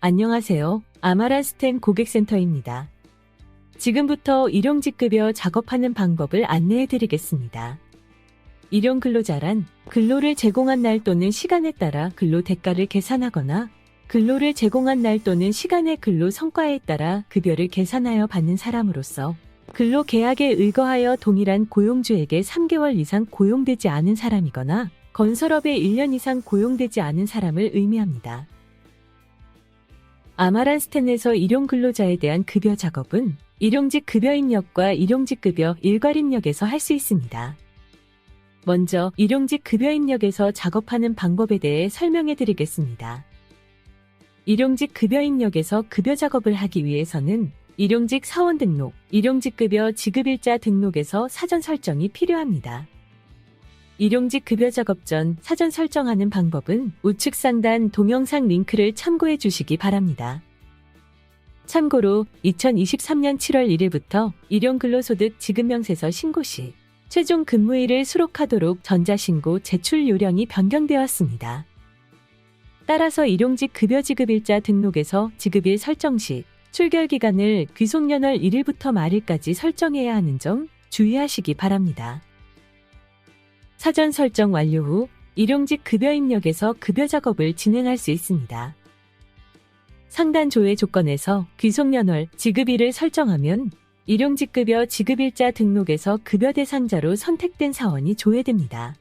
안녕하세요. 아마란스텐 고객센터입니다. 지금부터 일용직급여 작업하는 방법을 안내해 드리겠습니다. 일용근로자란 근로를 제공한 날 또는 시간에 따라 근로 대가를 계산하거나 근로를 제공한 날 또는 시간의 근로 성과에 따라 급여를 계산하여 받는 사람으로서 근로계약에 의거하여 동일한 고용주에게 3개월 이상 고용되지 않은 사람이거나 건설업에 1년 이상 고용되지 않은 사람을 의미합니다. 아마란스텐에서 일용근로자에 대한 급여 작업은 일용직 급여 입력과 일용직 급여 일괄 입력에서 할 수 있습니다. 먼저 일용직 급여 입력에서 작업하는 방법에 대해 설명해 드리겠습니다. 일용직 급여 입력에서 급여 작업을 하기 위해서는 일용직 사원 등록, 일용직 급여 지급일자 등록에서 사전 설정이 필요합니다. 일용직 급여 작업 전 사전 설정하는 방법은 우측 상단 동영상 링크를 참고해 주시기 바랍니다. 참고로 2023년 7월 1일부터 일용근로소득 지급명세서 신고 시 최종 근무일을 수록하도록 전자신고 제출 요령이 변경되었습니다. 따라서 일용직 급여 지급일자 등록에서 지급일 설정 시 출결기간을 귀속연월 1일부터 말일까지 설정해야 하는 점 주의하시기 바랍니다. 사전 설정 완료 후 일용직 급여 입력에서 급여 작업을 진행할 수 있습니다. 상단 조회 조건에서 귀속연월 지급일을 설정하면 일용직 급여 지급일자 등록에서 급여 대상자로 선택된 사원이 조회됩니다.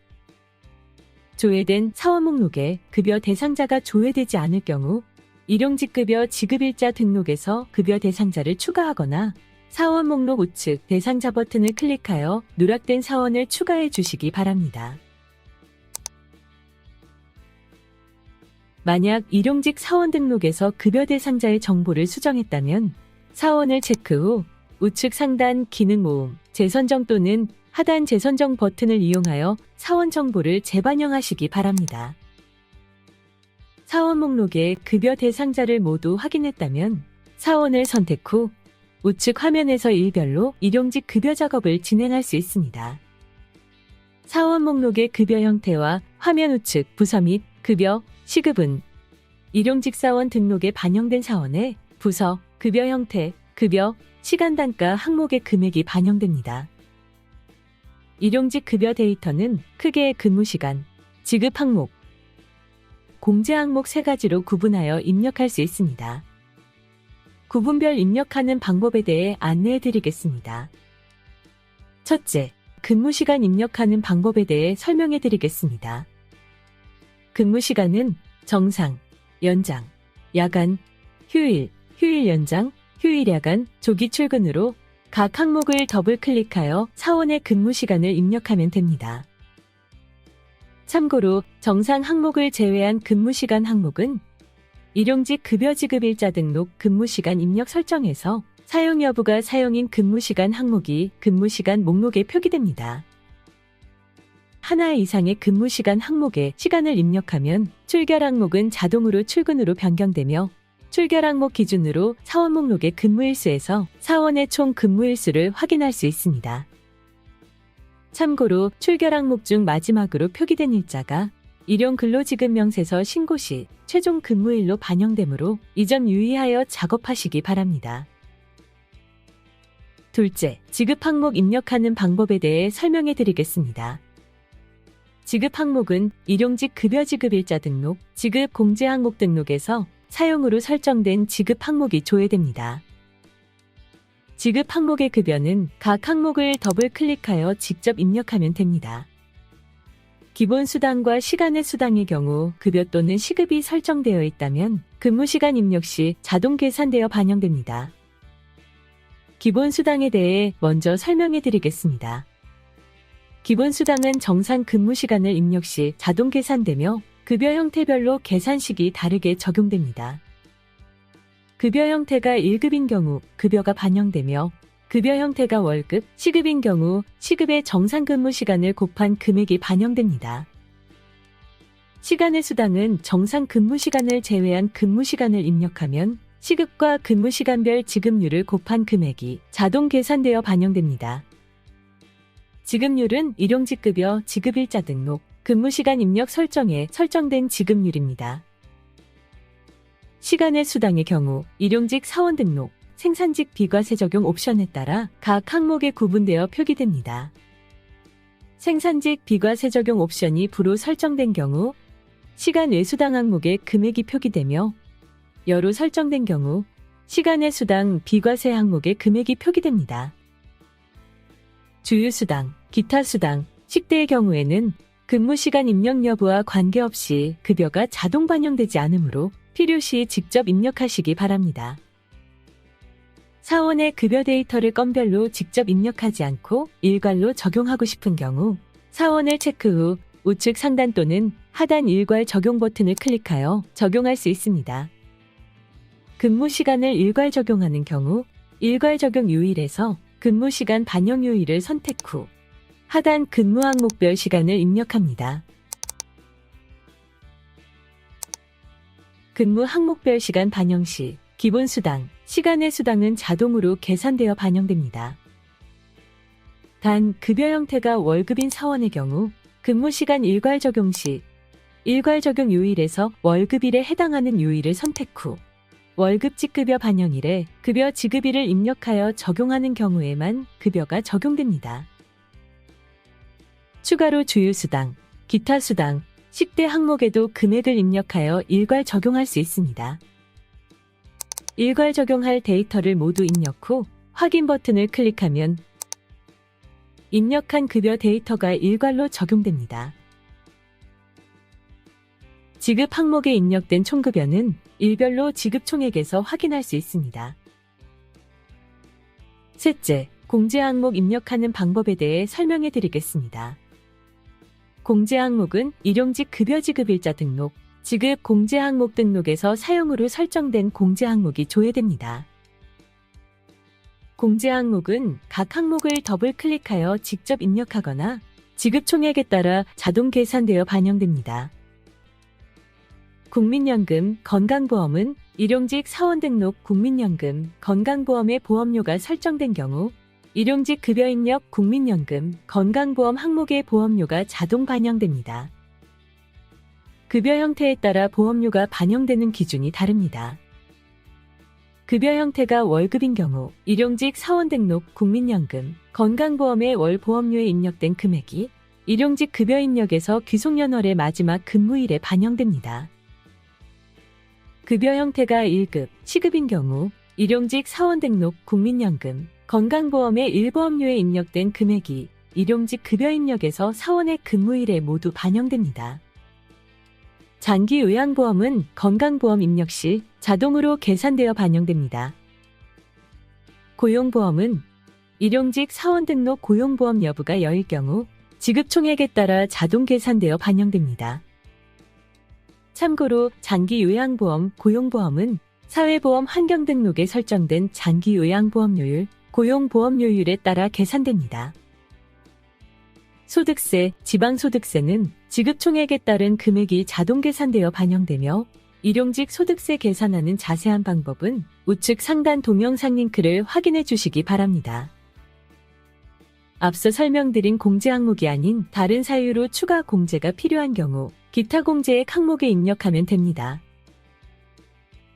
조회된 사원 목록에 급여 대상자가 조회되지 않을 경우 일용직 급여 지급일자 등록에서 급여 대상자를 추가하거나 사원 목록 우측 대상자 버튼을 클릭하여 누락된 사원을 추가해 주시기 바랍니다. 만약 일용직 사원 등록에서 급여 대상자의 정보를 수정했다면 사원을 체크 후 우측 상단 기능 모음, 재선정 또는 하단 재선정 버튼을 이용하여 사원 정보를 재반영하시기 바랍니다. 사원 목록에 급여 대상자를 모두 확인했다면 사원을 선택 후 우측 화면에서 일별로 일용직 급여 작업을 진행할 수 있습니다. 사원 목록의 급여 형태와 화면 우측 부서 및 급여, 시급은 일용직 사원 등록에 반영된 사원의 부서, 급여 형태, 급여, 시간 단가 항목의 금액이 반영됩니다. 일용직 급여 데이터는 크게 근무시간, 지급 항목, 공제 항목 3가지로 구분하여 입력할 수 있습니다. 구분별 입력하는 방법에 대해 안내해 드리겠습니다. 첫째, 근무시간 입력하는 방법에 대해 설명해 드리겠습니다. 근무시간은 정상, 연장, 야간, 휴일, 휴일 연장, 휴일 야간, 조기 출근으로 각 항목을 더블 클릭하여 사원의 근무시간을 입력하면 됩니다. 참고로 정상 항목을 제외한 근무시간 항목은 일용직 급여 지급일자 등록 근무시간 입력 설정에서 사용 여부가 사용인 근무시간 항목이 근무시간 목록에 표기됩니다. 하나 이상의 근무시간 항목에 시간을 입력하면 출결 항목은 자동으로 출근으로 변경되며 출결 항목 기준으로 사원 목록의 근무일수에서 사원의 총 근무일수를 확인할 수 있습니다. 참고로 출결 항목 중 마지막으로 표기된 일자가 일용근로지급명세서 신고 시 최종 근무일로 반영되므로 이 점 유의하여 작업하시기 바랍니다. 둘째, 지급 항목 입력하는 방법에 대해 설명해 드리겠습니다. 지급 항목은 일용직 급여 지급일자 등록, 지급 공제 항목 등록에서 사용으로 설정된 지급 항목이 조회됩니다. 지급 항목의 급여는 각 항목을 더블 클릭하여 직접 입력하면 됩니다. 기본 수당과 시간의 수당의 경우 급여 또는 시급이 설정되어 있다면 근무시간 입력 시 자동 계산되어 반영됩니다. 기본 수당에 대해 먼저 설명해 드리겠습니다. 기본 수당은 정상 근무시간을 입력 시 자동 계산되며 급여 형태별로 계산식이 다르게 적용됩니다. 급여 형태가 1급인 경우 급여가 반영되며 급여 형태가 월급, 시급인 경우 시급의 정상 근무 시간을 곱한 금액이 반영됩니다. 시간의 수당은 정상 근무 시간을 제외한 근무 시간을 입력하면 시급과 근무 시간별 지급률을 곱한 금액이 자동 계산되어 반영됩니다. 지급률은 일용직급여 지급일자 등록, 근무시간 입력 설정에 설정된 지급률입니다. 시간의 수당의 경우 일용직 사원 등록, 생산직 비과세 적용 옵션에 따라 각 항목에 구분되어 표기됩니다. 생산직 비과세 적용 옵션이 부로 설정된 경우 시간 외 수당 항목에 금액이 표기되며 여로 설정된 경우 시간의 수당 비과세 항목에 금액이 표기됩니다. 주유 수당, 기타 수당, 식대의 경우에는 근무 시간 입력 여부와 관계없이 급여가 자동 반영되지 않으므로 필요시 직접 입력하시기 바랍니다. 사원의 급여 데이터를 건별로 직접 입력하지 않고 일괄로 적용하고 싶은 경우 사원을 체크 후 우측 상단 또는 하단 일괄 적용 버튼을 클릭하여 적용할 수 있습니다. 근무 시간을 일괄 적용하는 경우 일괄 적용 요일에서 근무 시간 반영 요일을 선택 후 하단 근무 항목별 시간을 입력합니다. 근무 항목별 시간 반영 시 기본 수당, 시간의 수당은 자동으로 계산되어 반영됩니다. 단 급여 형태가 월급인 사원의 경우 근무 시간 일괄 적용 시 일괄 적용 요일에서 월급일에 해당하는 요일을 선택 후 월급직 급여 반영일에 급여 지급일을 입력하여 적용하는 경우에만 급여가 적용됩니다. 추가로 주유수당, 기타 수당, 식대 항목에도 금액을 입력하여 일괄 적용할 수 있습니다. 일괄 적용할 데이터를 모두 입력 후 확인 버튼을 클릭하면 입력한 급여 데이터가 일괄로 적용됩니다. 지급 항목에 입력된 총급여는 일별로 지급 총액에서 확인할 수 있습니다. 셋째, 공제 항목 입력하는 방법에 대해 설명해 드리겠습니다. 공제 항목은 일용직 급여 지급일자 등록, 지급 공제 항목 등록에서 사용으로 설정된 공제 항목이 조회됩니다. 공제 항목은 각 항목을 더블 클릭하여 직접 입력하거나 지급 총액에 따라 자동 계산되어 반영됩니다. 국민연금, 건강보험은 일용직 사원 등록 국민연금, 건강보험의 보험료가 설정된 경우 일용직 급여 입력 국민연금, 건강보험 항목의 보험료가 자동 반영됩니다. 급여 형태에 따라 보험료가 반영되는 기준이 다릅니다. 급여 형태가 월급인 경우 일용직 사원 등록 국민연금, 건강보험의 월 보험료에 입력된 금액이 일용직 급여 입력에서 귀속연월의 마지막 근무일에 반영됩니다. 급여 형태가 1급, 시급인 경우 일용직 사원 등록 국민연금, 건강보험의 일보험료에 입력된 금액이 일용직 급여 입력에서 사원의 근무일에 모두 반영됩니다. 장기 요양보험은 건강보험 입력 시 자동으로 계산되어 반영됩니다. 고용보험은 일용직 사원 등록 고용보험 여부가 여일 경우 지급 총액에 따라 자동 계산되어 반영됩니다. 참고로 장기 요양보험, 고용보험은 사회보험 환경 등록에 설정된 장기 요양보험료율, 고용보험료율에 따라 계산됩니다. 소득세, 지방소득세는 지급 총액에 따른 금액이 자동 계산되어 반영되며 일용직 소득세 계산하는 자세한 방법은 우측 상단 동영상 링크를 확인해 주시기 바랍니다. 앞서 설명드린 공제 항목이 아닌 다른 사유로 추가 공제가 필요한 경우 기타 공제액 항목에 입력하면 됩니다.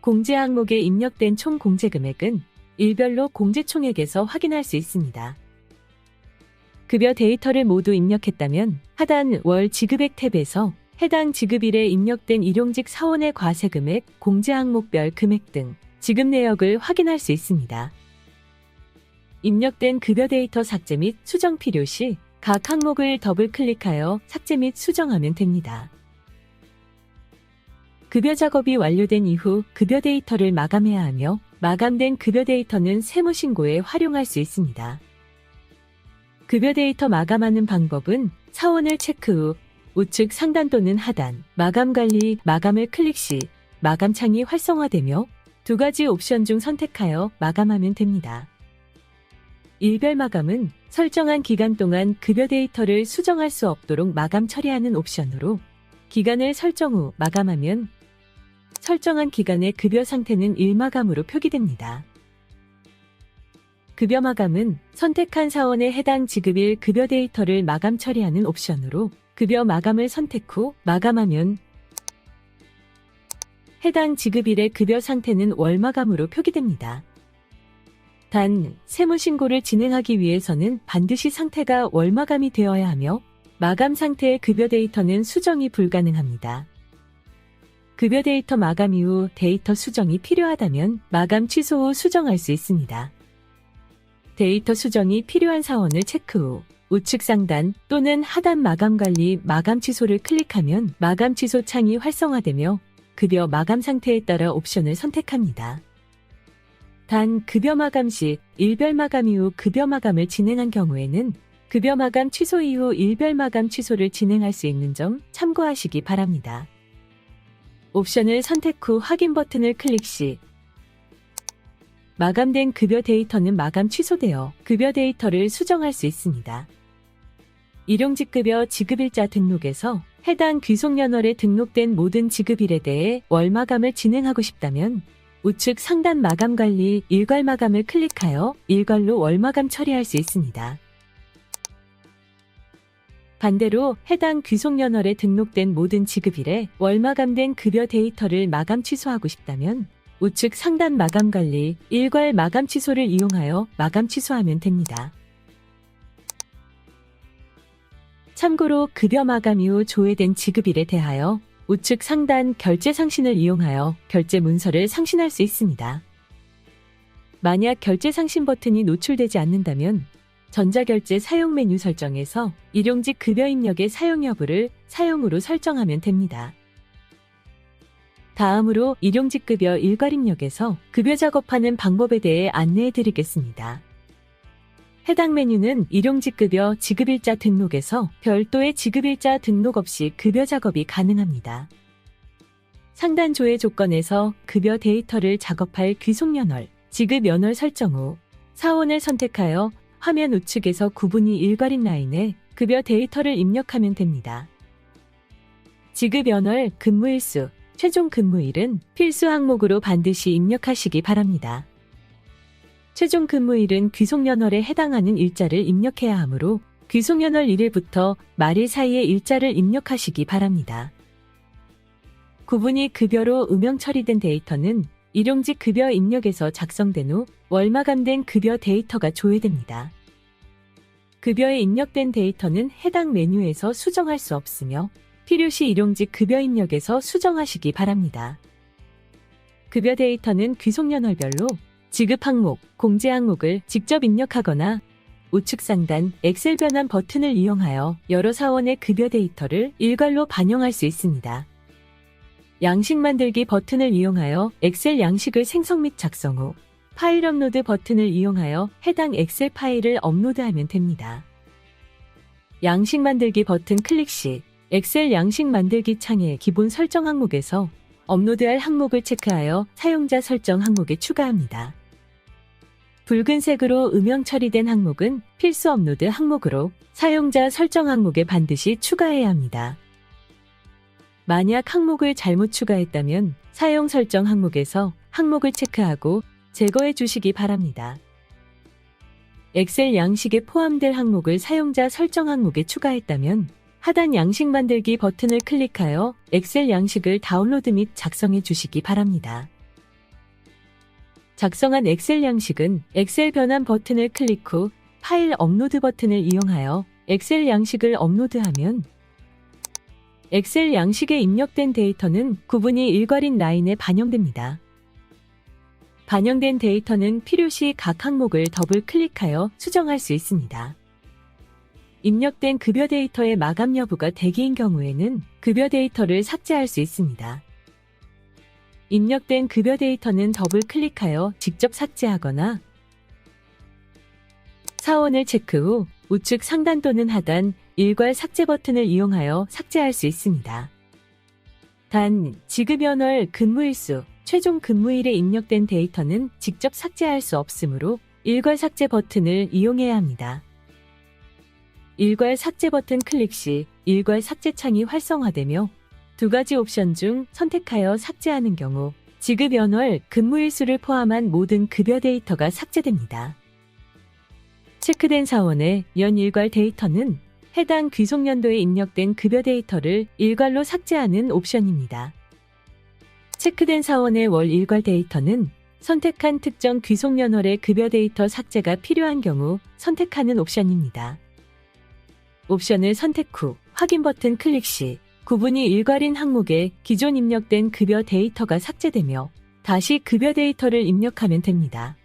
공제 항목에 입력된 총 공제 금액은 일별로 공제 총액에서 확인할 수 있습니다. 급여 데이터를 모두 입력했다면 하단 월 지급액 탭에서 해당 지급일에 입력된 일용직 사원의 과세 금액, 공제 항목별 금액 등 지급 내역을 확인할 수 있습니다. 입력된 급여 데이터 삭제 및 수정 필요 시 각 항목을 더블 클릭하여 삭제 및 수정하면 됩니다. 급여 작업이 완료된 이후 급여 데이터를 마감해야 하며 마감된 급여 데이터는 세무신고에 활용할 수 있습니다. 급여 데이터 마감하는 방법은 사원을 체크 후 우측 상단 또는 하단 마감 관리 마감을 클릭 시 마감 창이 활성화되며 두 가지 옵션 중 선택하여 마감하면 됩니다. 일별 마감은 설정한 기간 동안 급여 데이터를 수정할 수 없도록 마감 처리하는 옵션으로 기간을 설정 후 마감하면 설정한 기간의 급여 상태는 일마감으로 표기됩니다. 급여 마감은 선택한 사원의 해당 지급일 급여 데이터를 마감 처리하는 옵션으로 급여 마감을 선택 후 마감하면 해당 지급일의 급여 상태는 월마감으로 표기됩니다. 단, 세무신고를 진행하기 위해서는 반드시 상태가 월마감이 되어야 하며 마감 상태의 급여 데이터는 수정이 불가능합니다. 급여 데이터 마감 이후 데이터 수정이 필요하다면 마감 취소 후 수정할 수 있습니다. 데이터 수정이 필요한 사원을 체크 후 우측 상단 또는 하단 마감 관리 마감 취소를 클릭하면 마감 취소 창이 활성화되며 급여 마감 상태에 따라 옵션을 선택합니다. 단, 급여 마감 시 일별 마감 이후 급여 마감을 진행한 경우에는 급여 마감 취소 이후 일별 마감 취소를 진행할 수 있는 점 참고하시기 바랍니다. 옵션을 선택 후 확인 버튼을 클릭 시 마감된 급여 데이터는 마감 취소되어 급여 데이터를 수정할 수 있습니다. 일용직급여 지급일자 등록에서 해당 귀속연월에 등록된 모든 지급일에 대해 월마감을 진행하고 싶다면 우측 상단 마감관리 일괄 마감을 클릭하여 일괄로 월마감 처리할 수 있습니다. 반대로 해당 귀속연월에 등록된 모든 지급일에 월마감된 급여 데이터를 마감 취소하고 싶다면 우측 상단 마감관리 일괄 마감 취소를 이용하여 마감 취소하면 됩니다. 참고로 급여 마감 이후 조회된 지급일에 대하여 우측 상단 결제 상신을 이용하여 결제 문서를 상신할 수 있습니다. 만약 결제 상신 버튼이 노출되지 않는다면 전자결제 사용 메뉴 설정에서 일용직 급여 입력의 사용 여부를 사용으로 설정하면 됩니다. 다음으로 일용직 급여 일괄 입력에서 급여 작업하는 방법에 대해 안내해 드리겠습니다. 해당 메뉴는 일용직 급여 지급일자 등록에서 별도의 지급일자 등록 없이 급여 작업이 가능합니다. 상단 조회 조건에서 급여 데이터를 작업할 귀속연월, 지급연월 설정 후 사원을 선택하여 화면 우측에서 구분이 일괄인 라인에 급여 데이터를 입력하면 됩니다. 지급연월, 근무일수, 최종 근무일은 필수 항목으로 반드시 입력하시기 바랍니다. 최종 근무일은 귀속연월에 해당하는 일자를 입력해야 하므로 귀속연월 1일부터 말일 사이의 일자를 입력하시기 바랍니다. 구분이 급여로 음영 처리된 데이터는 일용직 급여 입력에서 작성된 후 월마감된 급여 데이터가 조회됩니다. 급여에 입력된 데이터는 해당 메뉴에서 수정할 수 없으며 필요시 일용직 급여 입력에서 수정하시기 바랍니다. 급여 데이터는 귀속연월별로 지급 항목, 공제 항목을 직접 입력하거나 우측 상단 엑셀 변환 버튼을 이용하여 여러 사원의 급여 데이터를 일괄로 반영할 수 있습니다. 양식 만들기 버튼을 이용하여 엑셀 양식을 생성 및 작성 후 파일 업로드 버튼을 이용하여 해당 엑셀 파일을 업로드하면 됩니다. 양식 만들기 버튼 클릭 시 엑셀 양식 만들기 창의 기본 설정 항목에서 업로드할 항목을 체크하여 사용자 설정 항목에 추가합니다. 붉은색으로 음영 처리된 항목은 필수 업로드 항목으로 사용자 설정 항목에 반드시 추가해야 합니다. 만약 항목을 잘못 추가했다면 사용 설정 항목에서 항목을 체크하고 제거해 주시기 바랍니다. 엑셀 양식에 포함될 항목을 사용자 설정 항목에 추가했다면 하단 양식 만들기 버튼을 클릭하여 엑셀 양식을 다운로드 및 작성해 주시기 바랍니다. 작성한 엑셀 양식은 엑셀 변환 버튼을 클릭 후 파일 업로드 버튼을 이용하여 엑셀 양식을 업로드하면 엑셀 양식에 입력된 데이터는 구분이 일괄인 라인에 반영됩니다. 반영된 데이터는 필요시 각 항목을 더블 클릭하여 수정할 수 있습니다. 입력된 급여 데이터의 마감 여부가 대기인 경우에는 급여 데이터를 삭제할 수 있습니다. 입력된 급여 데이터는 더블 클릭하여 직접 삭제하거나 사원을 체크 후 우측 상단 또는 하단 일괄 삭제 버튼을 이용하여 삭제할 수 있습니다. 단, 지급연월 근무일수, 최종 근무일에 입력된 데이터는 직접 삭제할 수 없으므로 일괄 삭제 버튼을 이용해야 합니다. 일괄 삭제 버튼 클릭 시 일괄 삭제 창이 활성화되며 두 가지 옵션 중 선택하여 삭제하는 경우 지급연월 근무일수를 포함한 모든 급여 데이터가 삭제됩니다. 체크된 사원의 연일괄 데이터는 해당 귀속연도에 입력된 급여 데이터를 일괄로 삭제하는 옵션입니다. 체크된 사원의 월 일괄 데이터는 선택한 특정 귀속연월의 급여 데이터 삭제가 필요한 경우 선택하는 옵션입니다. 옵션을 선택 후 확인 버튼 클릭 시 구분이 일괄인 항목에 기존 입력된 급여 데이터가 삭제되며 다시 급여 데이터를 입력하면 됩니다.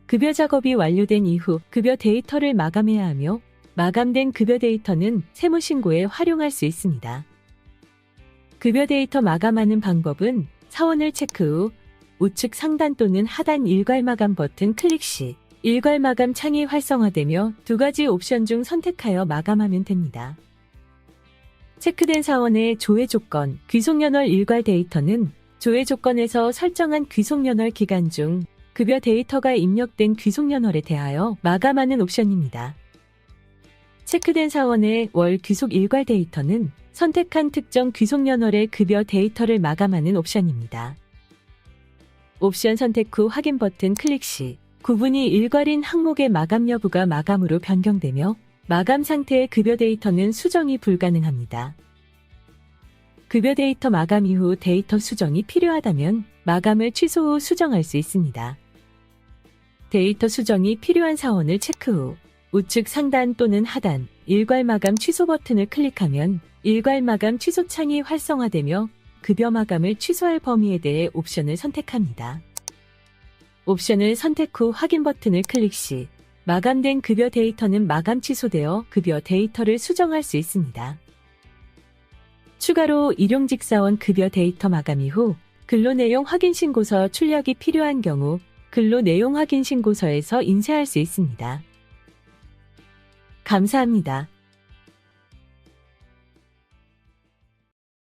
급여 작업이 완료된 이후 급여 데이터를 마감해야 하며 마감된 급여 데이터는 세무신고에 활용할 수 있습니다. 급여 데이터 마감하는 방법은 사원을 체크 후 우측 상단 또는 하단 일괄 마감 버튼 클릭 시 일괄 마감 창이 활성화되며 두 가지 옵션 중 선택하여 마감하면 됩니다. 체크된 사원의 조회 조건, 귀속연월 일괄 데이터는 조회 조건에서 설정한 귀속연월 기간 중 급여 데이터가 입력된 귀속연월에 대하여 마감하는 옵션입니다. 체크된 사원의 월 귀속 일괄 데이터는 선택한 특정 귀속연월의 급여 데이터를 마감하는 옵션입니다. 옵션 선택 후 확인 버튼 클릭 시 구분이 일괄인 항목의 마감 여부가 마감으로 변경되며 마감 상태의 급여 데이터는 수정이 불가능합니다. 급여 데이터 마감 이후 데이터 수정이 필요하다면 마감을 취소 후 수정할 수 있습니다. 데이터 수정이 필요한 사원을 체크 후 우측 상단 또는 하단 일괄 마감 취소 버튼을 클릭하면 일괄 마감 취소 창이 활성화되며 급여 마감을 취소할 범위에 대해 옵션을 선택합니다. 옵션을 선택 후 확인 버튼을 클릭 시 마감된 급여 데이터는 마감 취소되어 급여 데이터를 수정할 수 있습니다. 추가로 일용직 사원 급여 데이터 마감 이후 근로내용 확인 신고서 출력이 필요한 경우 근로내용 확인 신고서에서 인쇄할 수 있습니다. 감사합니다.